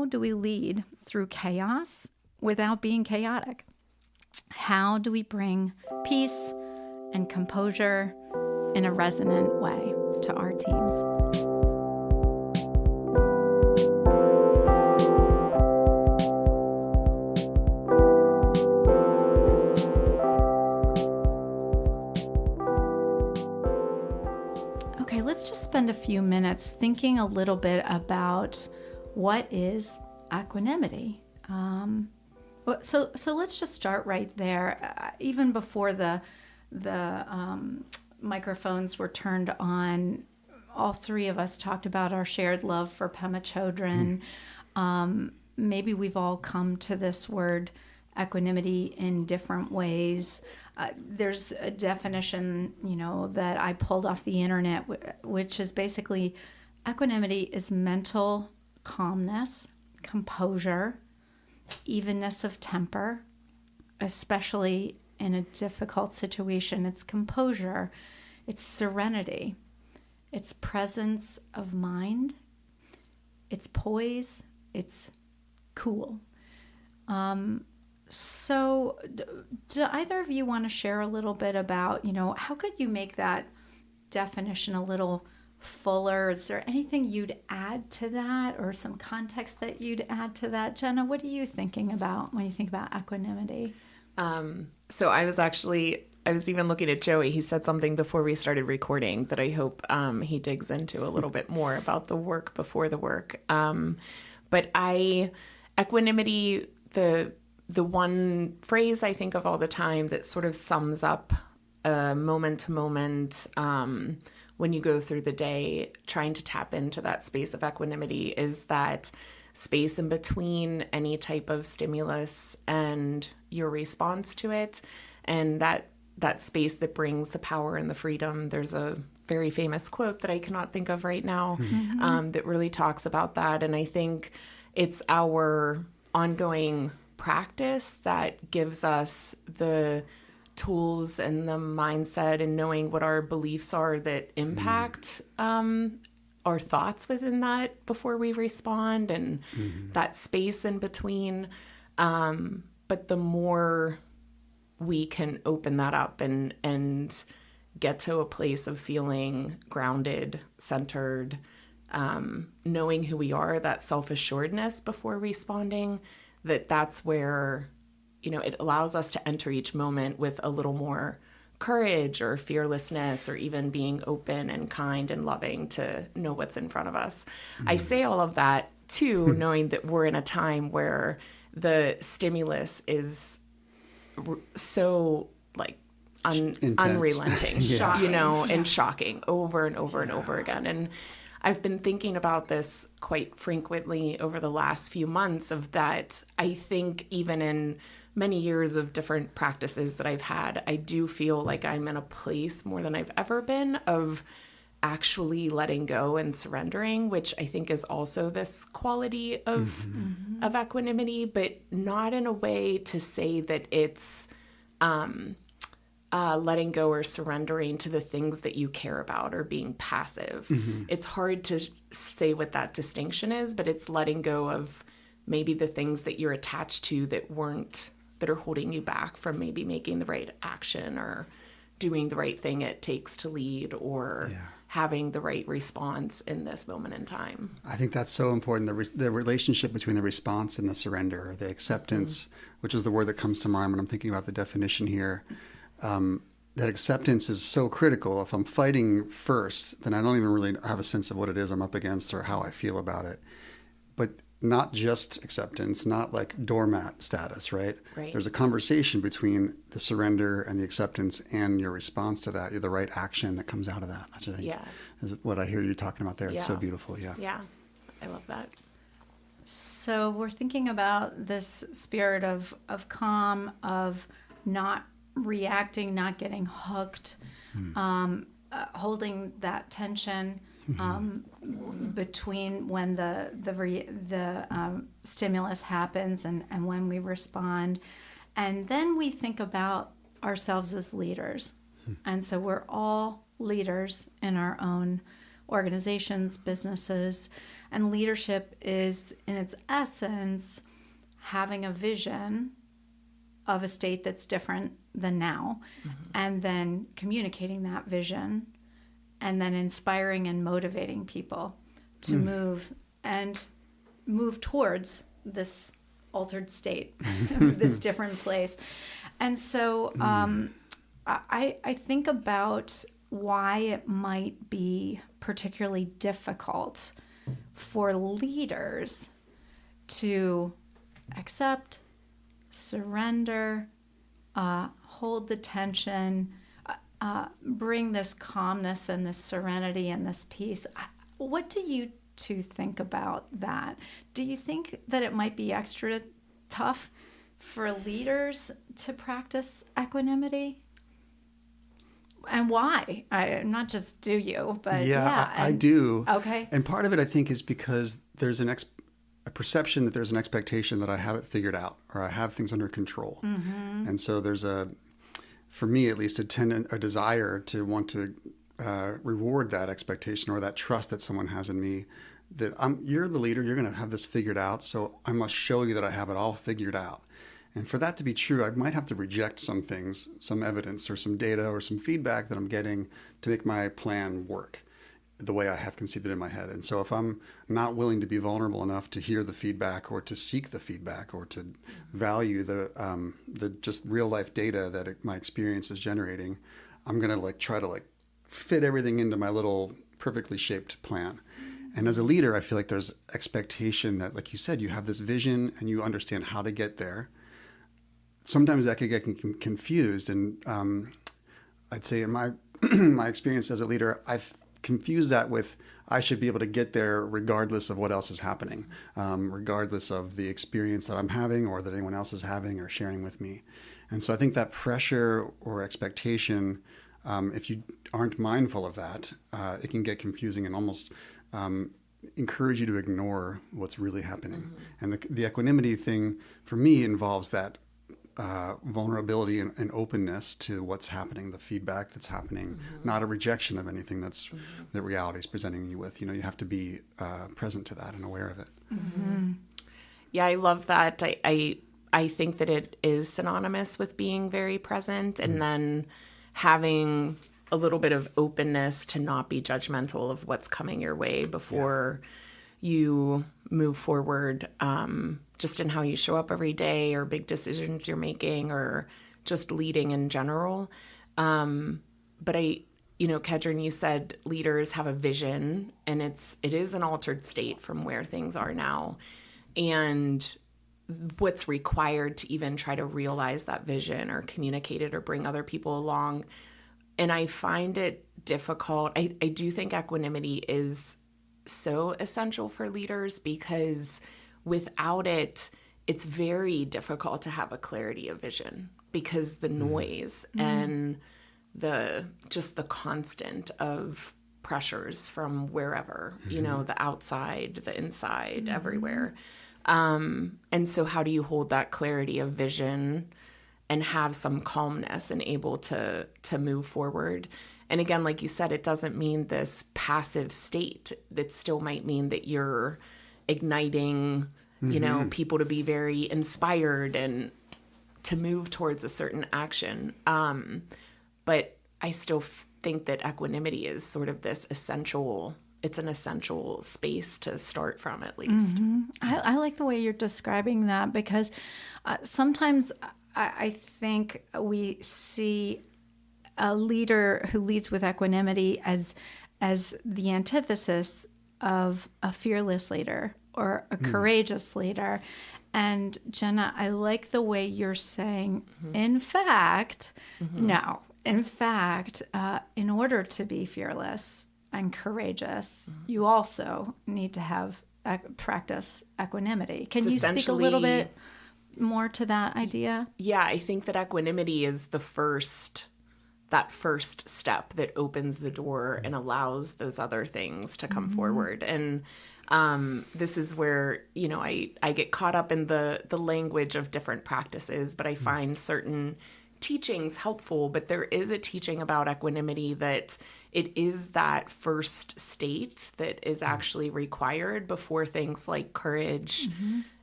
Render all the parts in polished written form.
how do we lead through chaos without being chaotic? How do we bring peace and composure in a resonant way to our teams? Okay, let's just spend a few minutes thinking a little bit about what is equanimity. So let's just start right there. Even before the microphones were turned on, all three of us talked about our shared love for Pema Chodron. Maybe we've all come to this word equanimity in different ways. There's a definition, that I pulled off the internet, which is basically equanimity is mental calmness, composure, evenness of temper, especially in a difficult situation. It's composure, it's serenity, it's presence of mind, it's poise, it's cool. So do either of you want to share a little bit about, how could you make that definition a little fuller? Is there anything you'd add to that, or some context that you'd add to that? Jenna, what are you thinking about when you think about equanimity? So I was even looking at Joey. He said something before we started recording that I hope he digs into a little bit more about the work before the work. But equanimity, the one phrase I think of all the time that sort of sums up moment to moment when you go through the day, trying to tap into that space of equanimity, is that space in between any type of stimulus and your response to it, and that space that brings the power and the freedom. There's a very famous quote that I cannot think of right now that really talks about that, and I think it's our ongoing practice that gives us the tools and the mindset and knowing what our beliefs are that impact our thoughts within that before we respond, and that space in between. But the more we can open that up and get to a place of feeling grounded, centered, knowing who we are, that self-assuredness before responding, that's where, it allows us to enter each moment with a little more courage or fearlessness, or even being open and kind and loving to know what's in front of us. I say all of that too, knowing that we're in a time where the stimulus is so unrelenting, and shocking over and over and over again. And I've been thinking about this quite frequently over the last few months, of that I think even in many years of different practices that I've had, I do feel like I'm in a place more than I've ever been of actually letting go and surrendering, which I think is also this quality of equanimity, but not in a way to say that it's letting go or surrendering to the things that you care about or being passive. It's hard to say what that distinction is, but it's letting go of maybe the things that you're attached to that are holding you back from maybe making the right action or doing the right thing it takes to lead, or having the right response in this moment in time. I think that's so important. The relationship between the response and the surrender, the acceptance, which is the word that comes to mind when I'm thinking about the definition here. That acceptance is so critical. If I'm fighting first, then I don't even really have a sense of what it is I'm up against or how I feel about it. But not just acceptance, not like doormat status, right? There's a conversation between the surrender and the acceptance and your response to that. You're the right action that comes out of that. Which I think is what I hear you talking about there. It's so beautiful. Yeah, I love that. So we're thinking about this spirit of calm, of not reacting, not getting hooked, holding that tension between when the stimulus happens and when we respond. And then we think about ourselves as leaders. And so we're all leaders in our own organizations, businesses. And leadership is, in its essence, having a vision of a state that's different than now, and then communicating that vision, and then inspiring and motivating people to move towards this altered state, this different place. And so I think about why it might be particularly difficult for leaders to accept, surrender, hold the tension, bring this calmness and this serenity and this peace. What do you two think about that? Do you think that it might be extra tough for leaders to practice equanimity? And why? Not just do you, but I do. Okay. And part of it, I think, is because there's a perception that there's an expectation that I have it figured out or I have things under control. And so there's for me at least, a desire to want to reward that expectation or that trust that someone has in me, that you're the leader, you're going to have this figured out, so I must show you that I have it all figured out. And for that to be true, I might have to reject some things, some evidence or some data or some feedback that I'm getting to make my plan work the way I have conceived it in my head. And so if I'm not willing to be vulnerable enough to hear the feedback or to seek the feedback or to value the just real life data that my experience is generating, I'm going to try to fit everything into my little perfectly shaped plan. And as a leader, I feel like there's expectation that, like you said, you have this vision and you understand how to get there. Sometimes that could get confused. And I'd say in my my experience as a leader, I've confused that with I should be able to get there regardless of what else is happening, regardless of the experience that I'm having or that anyone else is having or sharing with me. And so I think that pressure or expectation, if you aren't mindful of that, it can get confusing and almost encourage you to ignore what's really happening. And the equanimity thing for me involves that vulnerability and openness to what's happening, the feedback that's happening, not a rejection of anything that reality is presenting you with. You have to be present to that and aware of it. Yeah, I love that. I think that it is synonymous with being very present and then having a little bit of openness to not be judgmental of what's coming your way before you move forward, just in how you show up every day or big decisions you're making or just leading in general. But Kedren, you said leaders have a vision and it is an altered state from where things are now. And what's required to even try to realize that vision or communicate it or bring other people along. And I find it difficult. I do think equanimity is so essential for leaders because without it, it's very difficult to have a clarity of vision because the noise and the constant of pressures from wherever, the outside, the inside, everywhere. And so how do you hold that clarity of vision and have some calmness and able to move forward? And again, like you said, it doesn't mean this passive state. That still might mean that you're igniting, people to be very inspired and to move towards a certain action. But I still think that equanimity is sort of this essential, it's an essential space to start from at least. I like the way you're describing that because sometimes I think we see a leader who leads with equanimity as the antithesis of a fearless leader or a courageous leader. And Jenna, I like the way you're saying, in fact, in order to be fearless and courageous, you also need to have practice equanimity. Can you speak a little bit more to that idea? Yeah, I think that equanimity is that first step that opens the door and allows those other things to come forward. And this is where, I get caught up in the language of different practices, but I find certain teachings helpful. But there is a teaching about equanimity that it is that first state that is actually required before things like courage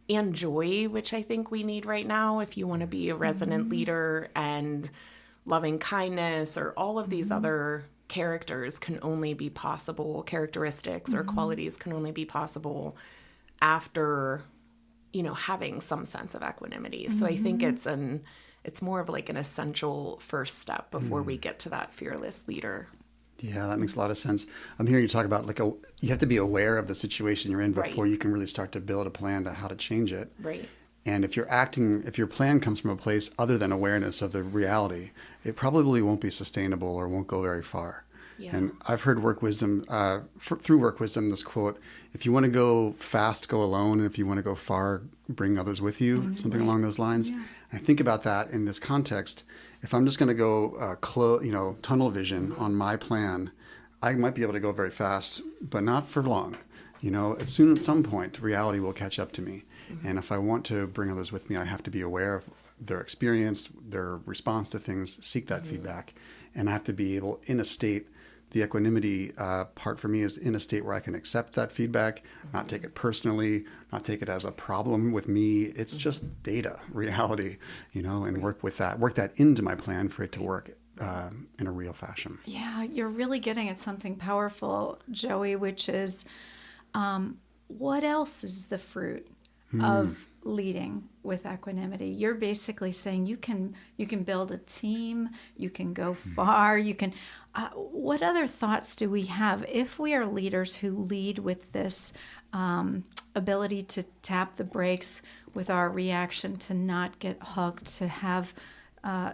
and joy, which I think we need right now if you want to be a resident leader, and loving kindness, or all of these other characteristics can only be possible or qualities can only be possible after, having some sense of equanimity. So I think it's more of like an essential first step before we get to that fearless leader. Yeah, that makes a lot of sense. I'm hearing you talk about you have to be aware of the situation you're in before you can really start to build a plan to how to change it. Right. And if your plan comes from a place other than awareness of the reality, it probably won't be sustainable or won't go very far. Yeah. And I've heard through work wisdom, this quote: if you want to go fast, go alone. And if you want to go far, bring others with you, something along those lines. Yeah. I think about that in this context. If I'm just going to go tunnel vision on my plan, I might be able to go very fast, but not for long. At some point, reality will catch up to me. And if I want to bring others with me, I have to be aware of their experience, their response to things, seek that feedback. And I have to be able, in a state, the equanimity part for me is in a state where I can accept that feedback, not take it personally, not take it as a problem with me. It's just data, reality, and work that into my plan for it to work in a real fashion. Yeah, you're really getting at something powerful, Joey, which is what else is the fruit of leading with equanimity? You're basically saying you can build a team, you can go far, you can. What other thoughts do we have if we are leaders who lead with this ability to tap the brakes with our reaction, to not get hooked, to have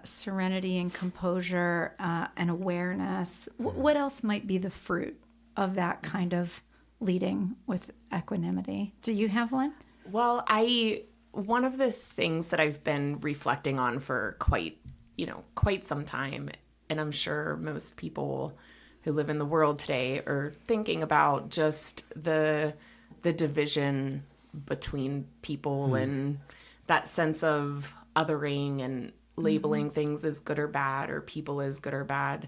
serenity and composure and awareness? What else might be the fruit of that kind of leading with equanimity? Do you have one? Well, one of the things that I've been reflecting on for quite some time, and I'm sure most people who live in the world today are thinking about, just the division between people and that sense of othering and labeling things as good or bad, or people as good or bad.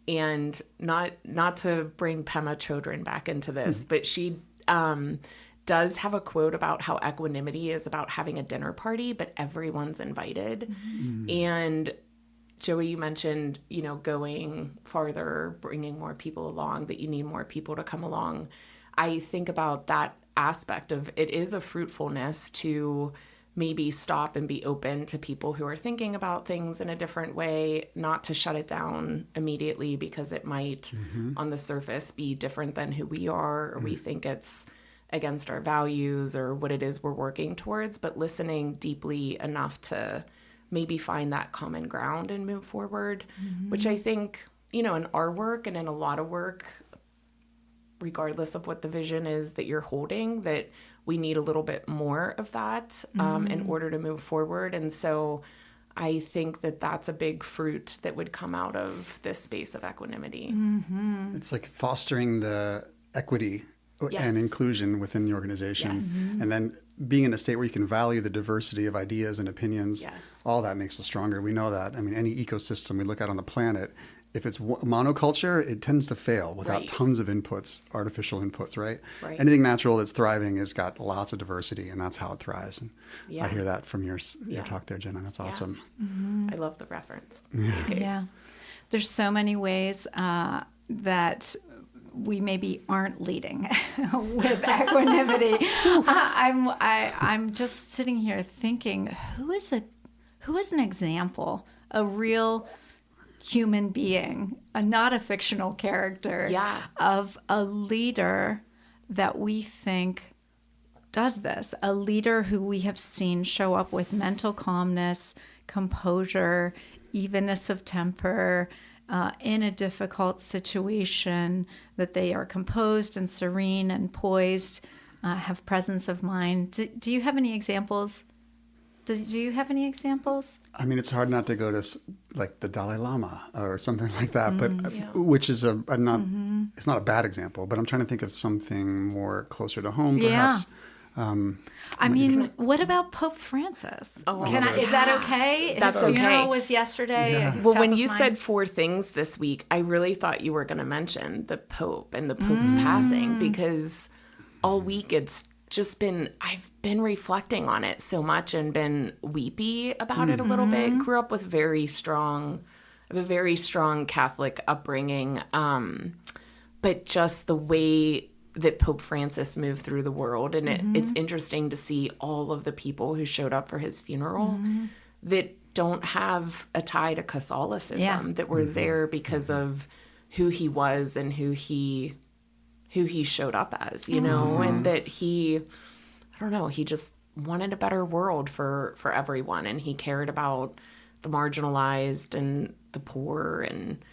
And not to bring Pema Chodron back into this, but she does have a quote about how equanimity is about having a dinner party, but everyone's invited. And Joey, you mentioned, going farther, bringing more people along, that you need more people to come along. I think about that aspect of it is a fruitfulness to maybe stop and be open to people who are thinking about things in a different way, not to shut it down immediately because it might on the surface be different than who we are, or we think it's against our values or what it is we're working towards, but listening deeply enough to maybe find that common ground and move forward, which I think, in our work and in a lot of work, regardless of what the vision is that you're holding, that we need a little bit more of that in order to move forward. And so I think that that's a big fruit that would come out of this space of equanimity. It's like fostering the equity and inclusion within the organization. And then being in a state where you can value the diversity of ideas and opinions. All that makes us stronger. We know that. I mean, any ecosystem we look at on the planet, if it's monoculture, it tends to fail without tons of inputs, artificial inputs, right? Anything natural that's thriving has got lots of diversity, and that's how it thrives. And I hear that from your talk there, Jenna. That's awesome. I love the reference. Yeah. There's so many ways that we maybe aren't leading with equanimity. I'm just sitting here thinking, who is an example, a real human being, not a fictional character, of a leader that we think does this, a leader who we have seen show up with mental calmness, composure, evenness of temper, in a difficult situation, that they are composed and serene and poised, have presence of mind. Do you have any examples? Do you have any examples? I mean, it's hard not to go to like the Dalai Lama or something like that, but which is it's not a bad example, but I'm trying to think of something more closer to home, perhaps. I mean, what about Pope Francis? Oh, Is that okay? That's His funeral okay. was yesterday. Yeah. It's Well, top when of you mind. said 4 things this week, I really thought you were going to mention the Pope and the Pope's passing, because all week it's just been, I've been reflecting on it so much and been weepy about it a little bit. Grew up with a very strong Catholic upbringing, but just the way that Pope Francis moved through the world. And it's interesting to see all of the people who showed up for his funeral that don't have a tie to Catholicism, that were there because of who he was and who he showed up as, you know, and that he just wanted a better world for everyone. And he cared about the marginalized and the poor, and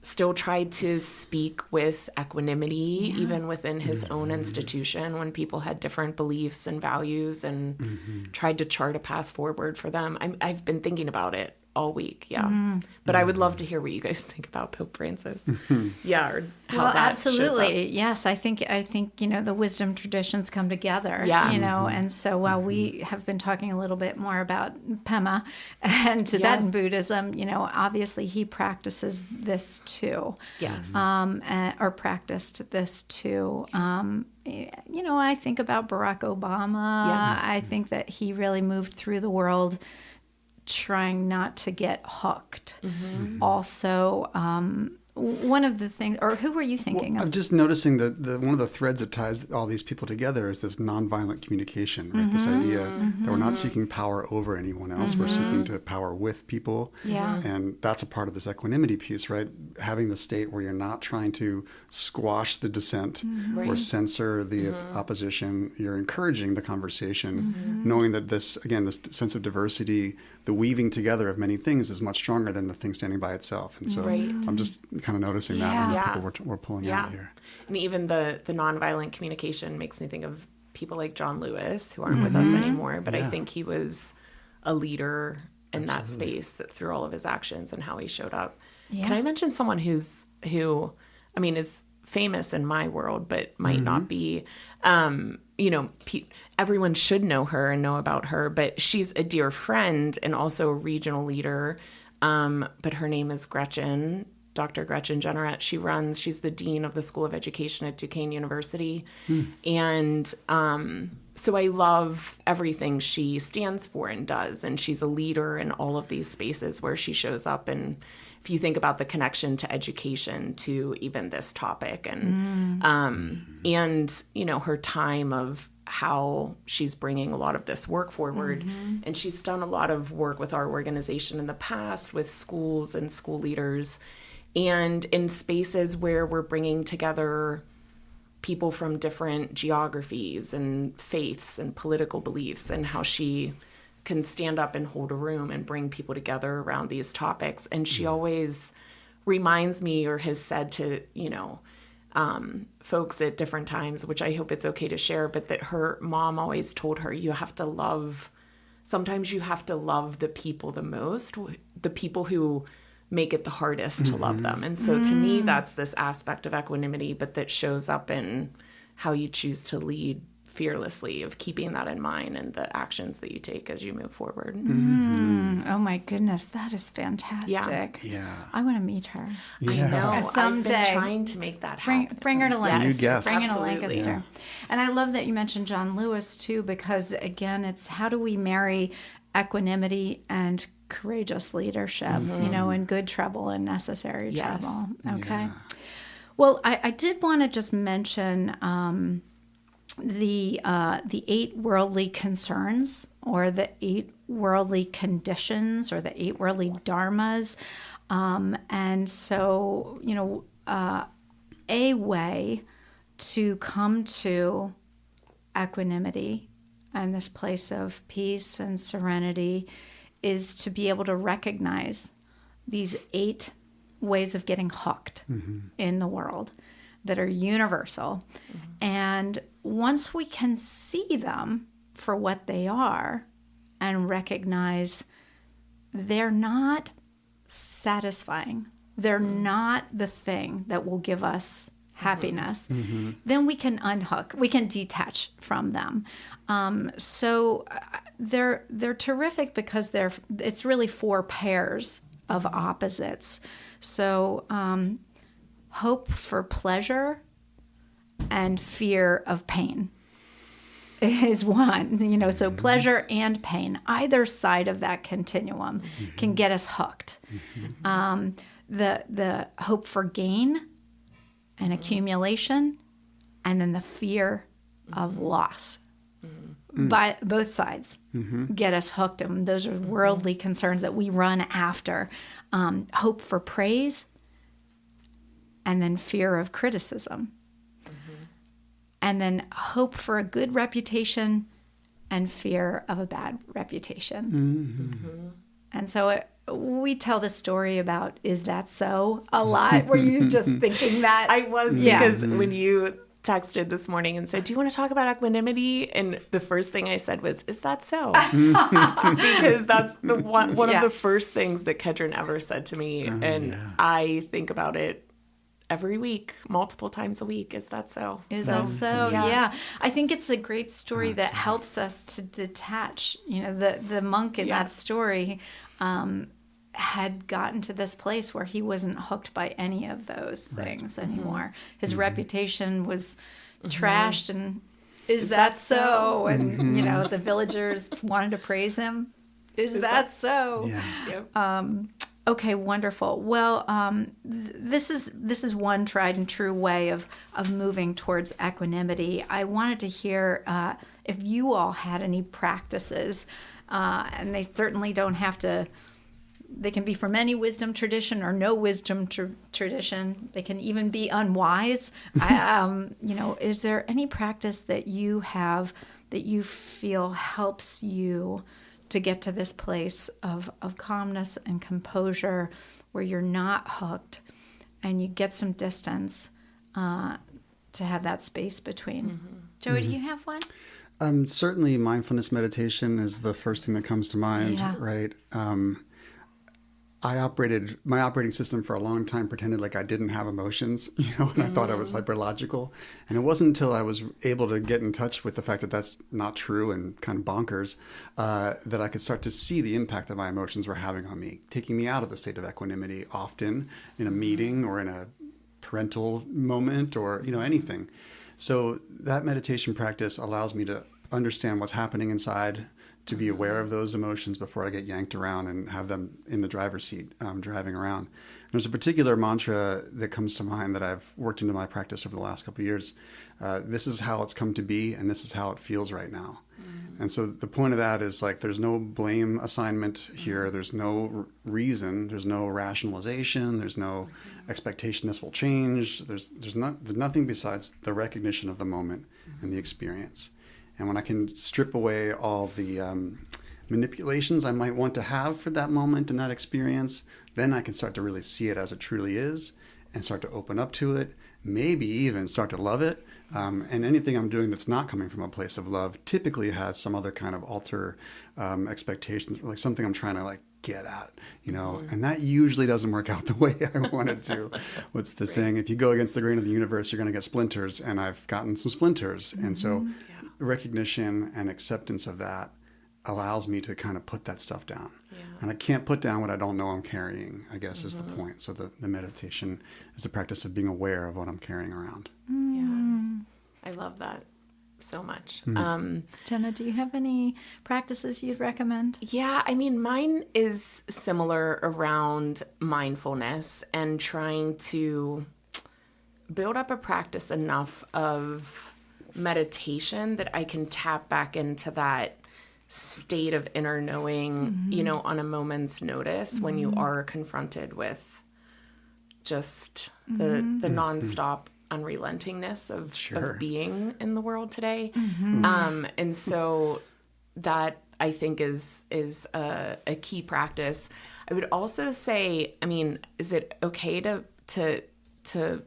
still tried to speak with equanimity, even within his own institution, when people had different beliefs and values, and tried to chart a path forward for them. I've been thinking about it all week. But I would love to hear what you guys think about Pope Francis. Or how that shows absolutely. up. Yes, I think the wisdom traditions come together. Yeah. And so while we have been talking a little bit more about Pema and Tibetan Buddhism, obviously he practices this too. Yes. Or practiced this too. I think about Barack Obama. Yes. I think that he really moved through the world trying not to get hooked. Also, one of the things, or who were you thinking I'm of? just noticing that one of the threads that ties all these people together is this nonviolent communication, right? This idea that we're not seeking power over anyone else, we're seeking to power with people. Yeah. And that's a part of this equanimity piece, right? Having the state where you're not trying to squash the dissent or censor the opposition, you're encouraging the conversation, knowing that this sense of diversity, the weaving together of many things, is much stronger than the thing standing by itself. And so I'm just kind of noticing that when people we're pulling out here. And even the nonviolent communication makes me think of people like John Lewis, who aren't with us anymore, but I think he was a leader in that space through all of his actions and how he showed up. Can I mention someone who is famous in my world, but might not be, everyone should know her and know about her, but she's a dear friend and also a regional leader. But her name is Gretchen, Dr. Gretchen Jenner. She's the dean of the School of Education at Duquesne University. And so I love everything she stands for and does. And she's a leader in all of these spaces where she shows up. And if you think about the connection to education to even this topic, and her time of how she's bringing a lot of this work forward. And she's done a lot of work with our organization in the past with schools and school leaders, and in spaces where we're bringing together people from different geographies and faiths and political beliefs, and how she can stand up and hold a room and bring people together around these topics. And she always reminds me, or has said to, folks at different times, which I hope it's okay to share, but that her mom always told her, sometimes you have to love the people the most, the people who make it the hardest to love them. And so to me, that's this aspect of equanimity, but that shows up in how you choose to lead fearlessly, of keeping that in mind and the actions that you take as you move forward. Oh my goodness, that is fantastic. Yeah. I want to meet her. I know. Someday. I've been trying to make that happen. Bring her to Lancaster. New guest. Bring her to Absolutely. Lancaster. Yeah. And I love that you mentioned John Lewis too, because again, it's how do we marry equanimity and courageous leadership, in good trouble and necessary trouble. Okay. Well, I did want to just mention the 8 worldly concerns, or the 8 worldly conditions, or the 8 worldly dharmas. And so, a way to come to equanimity and this place of peace and serenity is to be able to recognize these 8 ways of getting hooked in the world that are universal. And once we can see them for what they are and recognize they're not satisfying, they're not the thing that will give us happiness, then we can unhook, we can detach from them. So they're terrific because it's really 4 pairs of opposites. So hope for pleasure and fear of pain is one, so pleasure and pain, either side of that continuum can get us hooked. The hope for gain and accumulation, and then the fear of loss. By both sides get us hooked, and those are worldly concerns that we run after. Hope for praise, and then fear of criticism. And then hope for a good reputation and fear of a bad reputation. And so we tell the story about, is that so, a lot? Were you just thinking that? I was, because when you texted this morning and said, do you want to talk about equanimity? And the first thing I said was, is that so? Because that's the one of the first things that Kedren ever said to me. I think about it every week, multiple times a week. Is that so? Is that so? Yeah. I think it's a great story that helps us to detach. The monk in that story had gotten to this place where he wasn't hooked by any of those things anymore. His reputation was trashed, and is that so? And the villagers wanted to praise him. Is that so? Yeah. Okay, wonderful. Well, this is one tried and true way of moving towards equanimity. I wanted to hear if you all had any practices, and they certainly don't have to. They can be from any wisdom tradition or no wisdom tradition. They can even be unwise. Is there any practice that you have that you feel helps you to get to this place of calmness and composure where you're not hooked and you get some distance to have that space between? Joey, do you have one? Certainly mindfulness meditation is the first thing that comes to mind, right? My operating system for a long time pretended like I didn't have emotions, and I thought I was hyperlogical. And it wasn't until I was able to get in touch with the fact that that's not true and kind of bonkers, that I could start to see the impact that my emotions were having on me, taking me out of the state of equanimity, often in a meeting or in a parental moment or, anything. So that meditation practice allows me to understand what's happening inside, to be aware of those emotions before I get yanked around and have them in the driver's seat driving around. There's a particular mantra that comes to mind that I've worked into my practice over the last couple of years. This is how it's come to be, and this is how it feels right now. And so the point of that is there's no blame assignment here. There's no reason. There's no rationalization. There's no expectation this will change. There's nothing besides the recognition of the moment and the experience. And when I can strip away all the manipulations I might want to have for that moment and that experience, then I can start to really see it as it truly is and start to open up to it, maybe even start to love it. And anything I'm doing that's not coming from a place of love typically has some other kind of alter expectations, like something I'm trying to get at, and that usually doesn't work out the way I want it to. What's the saying? If you go against the grain of the universe, you're going to get splinters, and I've gotten some splinters. And so recognition and acceptance of that allows me to kind of put that stuff down. And I can't put down what I don't know I'm carrying, I guess is the point. So the meditation is the practice of being aware of what I'm carrying around. I love that so much. Jenna, do you have any practices you'd recommend? Yeah, mine is similar around mindfulness and trying to build up a practice enough of meditation that I can tap back into that state of inner knowing, on a moment's notice when you are confronted with just the nonstop unrelentingness of being in the world today. And so that I think is a key practice. I would also say, is it okay to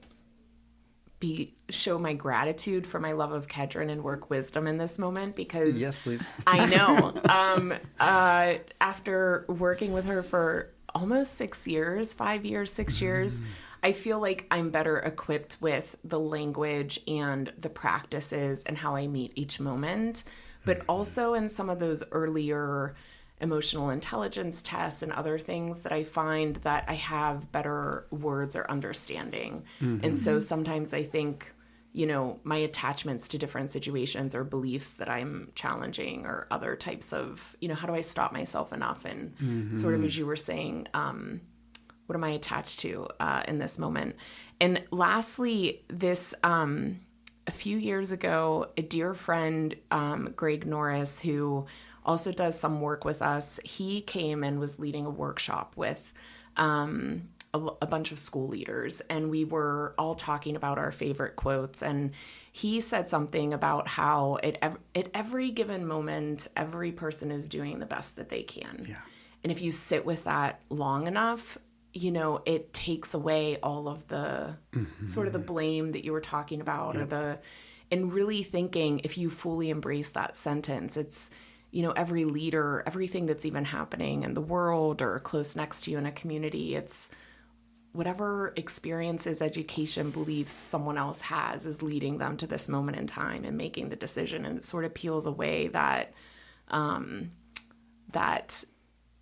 show my gratitude for my love of Kedren and work wisdom in this moment? Because yes, please. I know. After working with her for almost 6 years, 5 years, 6 years, I feel like I'm better equipped with the language and the practices and how I meet each moment, but also in some of those earlier emotional intelligence tests and other things that I find that I have better words or understanding. And so sometimes I think, my attachments to different situations or beliefs that I'm challenging or other types of, how do I stop myself enough? And sort of as you were saying, what am I attached to in this moment? And lastly, this a few years ago, a dear friend, Greg Norris, who also does some work with us, he came and was leading a workshop with a bunch of school leaders, and we were all talking about our favorite quotes, and he said something about how at every given moment, every person is doing the best that they can. Yeah. And if you sit with that long enough, it takes away all of the sort of the blame that you were talking about, and really thinking, if you fully embrace that sentence, it's, every leader, everything that's even happening in the world or close next to you in a community, it's whatever experiences, education, beliefs someone else has is leading them to this moment in time and making the decision. And it sort of peels away that, that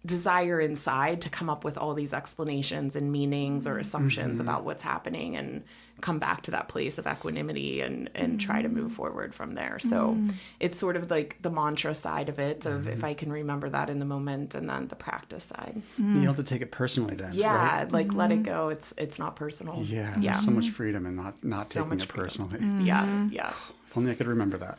desire inside to come up with all these explanations and meanings or assumptions about what's happening, and come back to that place of equanimity and try to move forward from there. So it's sort of like the mantra side of it, of if I can remember that in the moment, and then the practice side. You don't have to take it personally then. Yeah, right? like let it go. It's not personal. Yeah, Yeah. so much freedom in not So taking much it personally. Yeah, yeah. If only I could remember that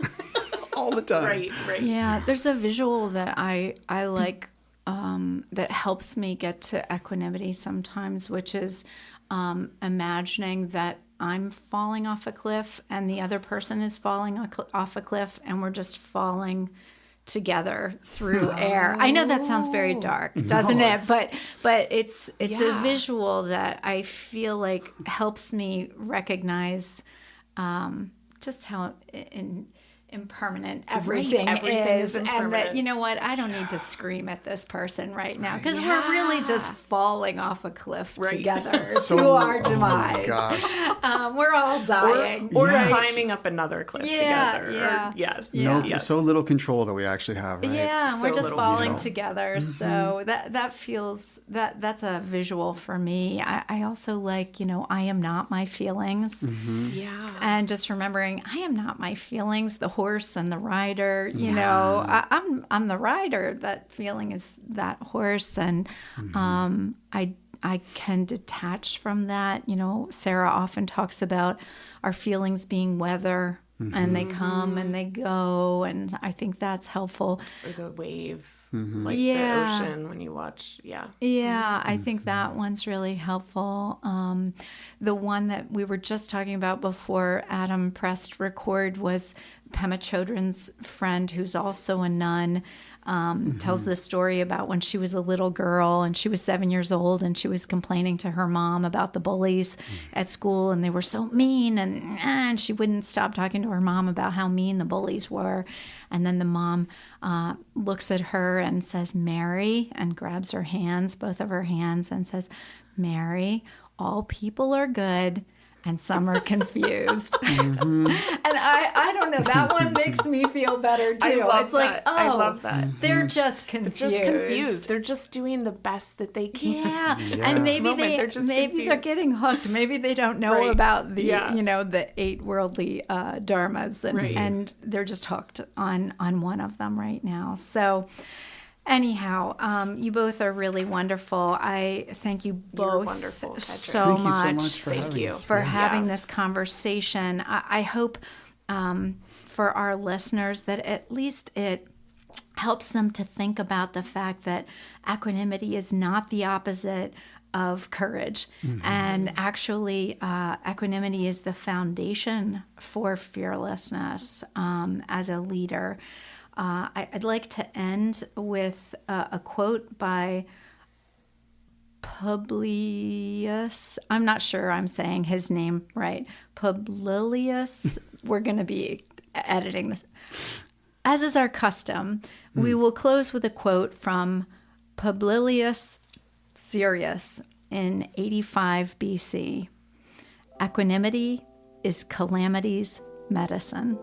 all the time. Right. Yeah, there's a visual that I like that helps me get to equanimity sometimes, which is imagining that I'm falling off a cliff and the other person is falling off a cliff, and we're just falling together through air. I know that sounds very dark, doesn't it? But it's a visual that I feel like helps me recognize just how impermanent everything is, and that, you know what, I don't need to scream at this person right now, because we're really just falling off a cliff together to our demise. Oh my gosh. We're all dying, or climbing up another cliff together. Yeah. Or, yes. No, Yes. so little control that we actually have, right? Yeah, So we're just little falling control. together. So that feels that's a visual for me. I also like, I am not my feelings. Yeah. And just remembering, I am not my feelings, the horse and the rider, I'm the rider. That feeling is that horse. And I can detach from that. Sarah often talks about our feelings being weather, and they come and they go. And I think that's helpful. Or the wave, like the ocean when you watch. Yeah. Yeah, I think that one's really helpful. The one that we were just talking about before Adam pressed record was Pema Chodron's friend, who's also a nun, tells this story about when she was a little girl and she was 7 years old, and she was complaining to her mom about the bullies at school, and they were so mean, and she wouldn't stop talking to her mom about how mean the bullies were. And then the mom looks at her and says, "Mary," and grabs her hands, both of her hands, and says, "Mary, all people are good and some are confused." And I don't know, that one makes me feel better too. I love it's like, that. oh, I love that. they're just confused. They're just doing the best that they can. Yeah, Yeah. and maybe They're just they're confused. getting hooked. Maybe they don't know Right. about the Yeah. the 8 worldly dharmas, and they're just hooked on one of them right now. So. Anyhow, you both are really wonderful. I thank you both wonderful, Kedren. so Thank you much. so much for Thank having you. us. For Yeah. having this conversation. I hope for our listeners that at least it helps them to think about the fact that equanimity is not the opposite of courage. And actually, equanimity is the foundation for fearlessness as a leader. I'd like to end with a quote by Publius. I'm not sure I'm saying his name right. Publius. We're going to be editing this. As is our custom, we will close with a quote from Publius Serious. in 85 BC. Equanimity is calamity's medicine.